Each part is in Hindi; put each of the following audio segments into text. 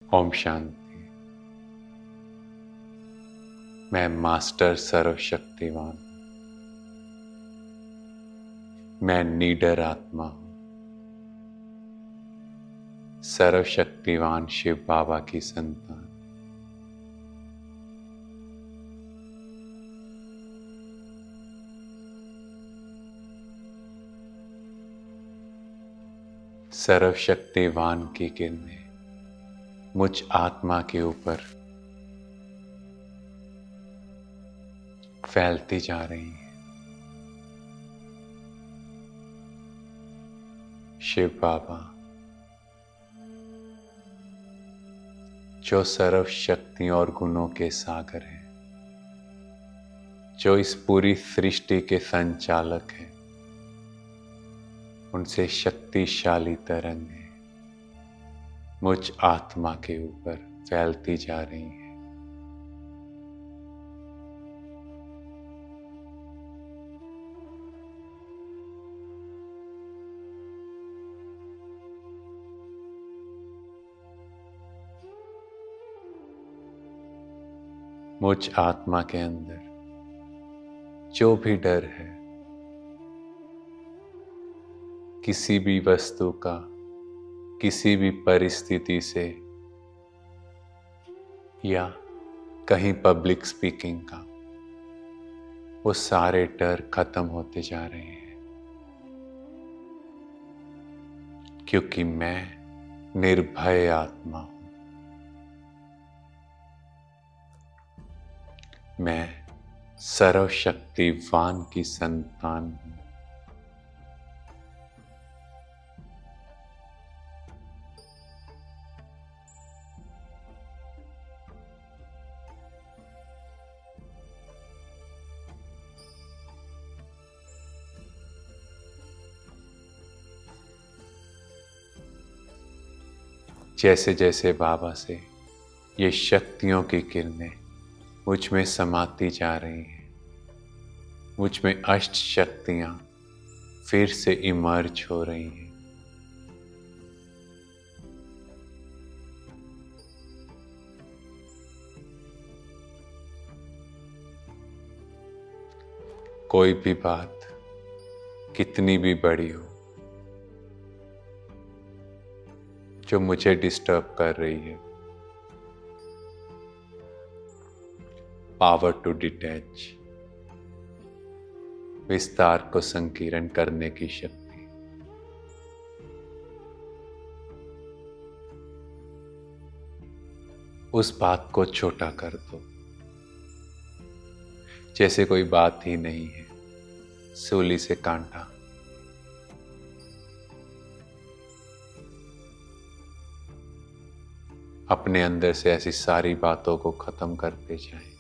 ओम शांति। मैं मास्टर सर्वशक्तिवान, मैं नीडर आत्मा हूं। सर्वशक्तिवान शिव बाबा की संतान। सर्वशक्तिवान की किरणें मुझ आत्मा के ऊपर फैलती जा रही हैं। शिव बाबा जो सर्व शक्तियों और गुणों के सागर हैं, जो इस पूरी सृष्टि के संचालक हैं, उनसे शक्तिशाली तरंगें मुझ आत्मा के ऊपर फैलती जा रही हैं। मुझ आत्मा के अंदर जो भी डर है, किसी भी वस्तु का, किसी भी परिस्थिति से या कहीं पब्लिक स्पीकिंग का, वो सारे डर खत्म होते जा रहे हैं। क्योंकि मैं निर्भय आत्मा हूं। मैं सर्वशक्तिवान की संतान हूं। जैसे जैसे बाबा से ये शक्तियों की किरणें मुझ में समाती जा रही हैं, मुझ में अष्ट शक्तियां फिर से इमर्ज हो रही हैं। कोई भी बात कितनी भी बड़ी हो, जो मुझे डिस्टर्ब कर रही है, पावर टू डिटैच, विस्तार को संकीर्ण करने की शक्ति, उस बात को छोटा कर दो जैसे कोई बात ही नहीं है। सूली से कांटा। अपने अंदर से ऐसी सारी बातों को खत्म करते जाएं।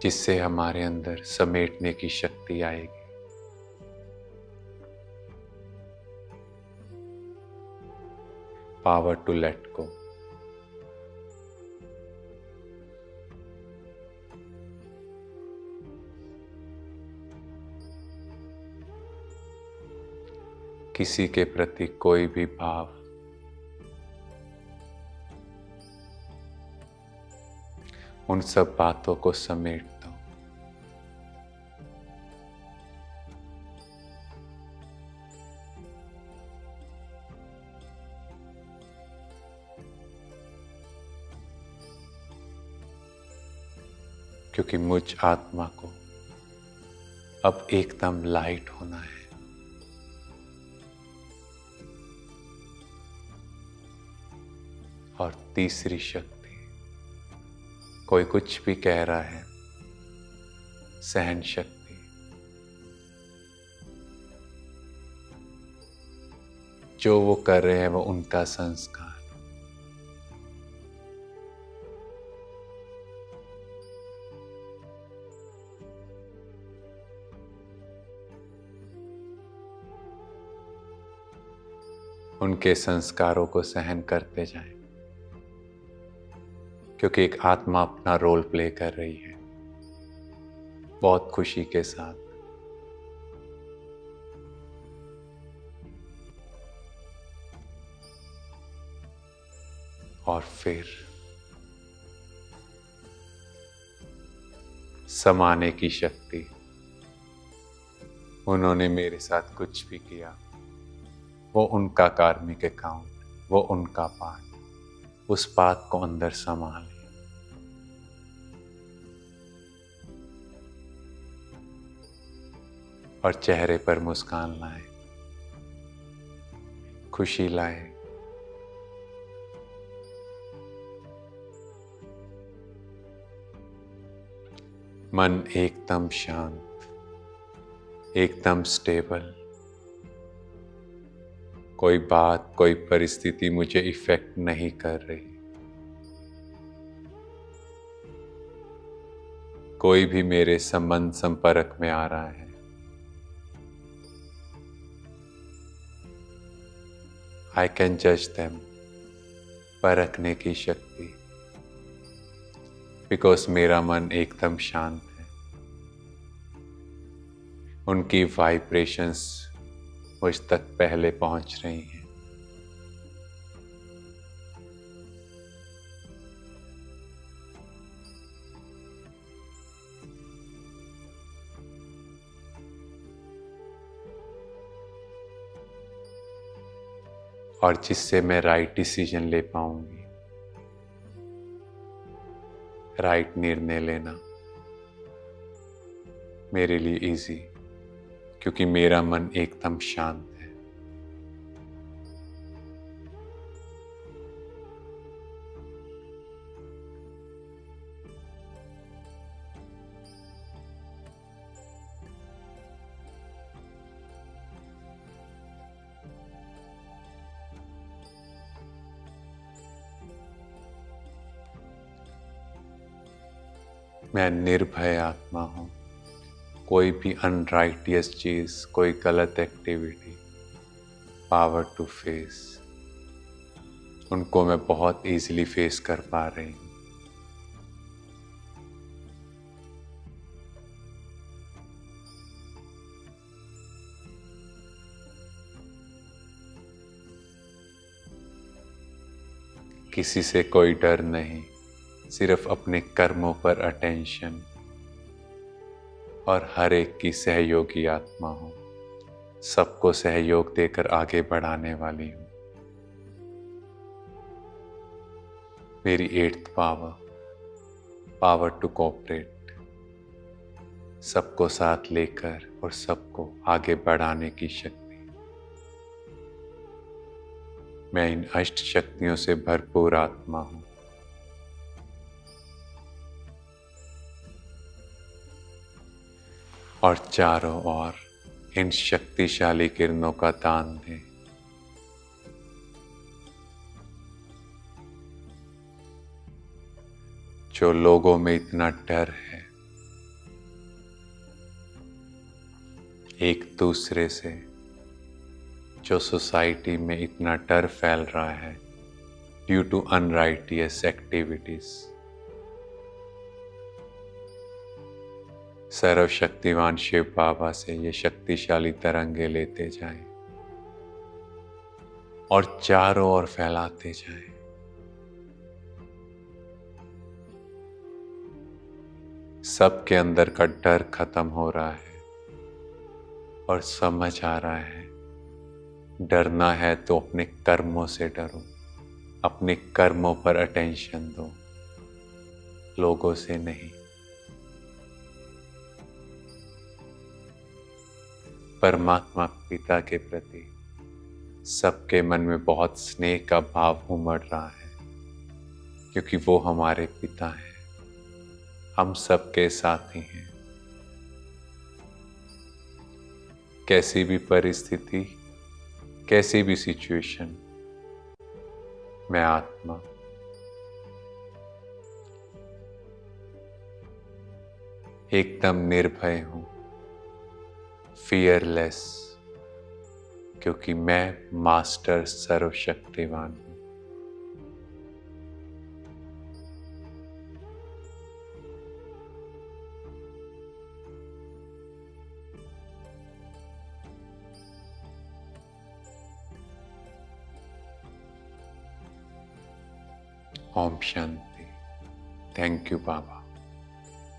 जिससे हमारे अंदर समेटने की शक्ति आएगी। Power to let go. किसी के प्रति कोई भी भाव उन सब बातों को समेट दो। क्योंकि मुझ आत्मा को अब एकदम लाइट होना है। और तीसरी शक्ति, कोई कुछ भी कह रहा है, सहन शक्ति। जो वो कर रहे हैं वो उनका संस्कार। उनके संस्कारों को सहन करते जाएं। क्योंकि एक आत्मा अपना रोल प्ले कर रही है बहुत खुशी के साथ। और फिर समाने की शक्ति। उन्होंने मेरे साथ कुछ भी किया, वो उनका कार्मिक अकाउंट, वो उनका पार्ट, उस बात को अंदर संभाले। और चेहरे पर मुस्कान लाए, खुशी लाए। मन एकदम शांत, एकदम स्टेबल। कोई बात, कोई परिस्थिति मुझे इफेक्ट नहीं कर रही। कोई भी मेरे संबंध संपर्क में आ रहा है, आई कैन जज देम, परखने की शक्ति, बिकॉज मेरा मन एकदम शांत है। उनकी वाइब्रेशंस मुझ तक पहले पहुंच रही हैं। और जिससे मैं राइट डिसीजन ले पाऊंगी, राइट निर्णय लेना मेरे लिए इजी, क्योंकि मेरा मन एकदम शांत है। मैं निर्भय आत्मा हूं। कोई भी अनराइटियस चीज, कोई गलत एक्टिविटी, पावर टू फेस, उनको मैं बहुत इजीली फेस कर पा रही हूँ। किसी से कोई डर नहीं, सिर्फ अपने कर्मों पर अटेंशन। और हर एक की सहयोगी आत्मा हूँ, सबको सहयोग देकर आगे बढ़ाने वाली हूँ। मेरी 8th power, power to cooperate, सबको साथ लेकर और सबको आगे बढ़ाने की शक्ति। मैं इन अष्ट शक्तियों से भरपूर आत्मा हूँ। और चारों ओर इन शक्तिशाली किरणों का दान दें। जो लोगों में इतना डर है एक दूसरे से, जो सोसाइटी में इतना डर फैल रहा है ड्यू टू अनराइटियस एक्टिविटीज, सर्वशक्तिवान शिव बाबा से ये शक्तिशाली तरंगे लेते जाएं और चारों ओर फैलाते जाएं। सबके अंदर का डर खत्म हो रहा है और समझ आ रहा है, डरना है तो अपने कर्मों से डरो, अपने कर्मों पर अटेंशन दो, लोगों से नहीं। परमात्मा पिता के प्रति सबके मन में बहुत स्नेह का भाव उमड़ रहा है, क्योंकि वो हमारे पिता हैं, हम सबके साथी हैं। कैसी भी परिस्थिति, कैसी भी सिचुएशन, मैं आत्मा एकदम निर्भय हूं, फियरलेस, क्योंकि मैं मास्टर सर्वशक्तिवान हूं। ओम शांति। Thank you Baba.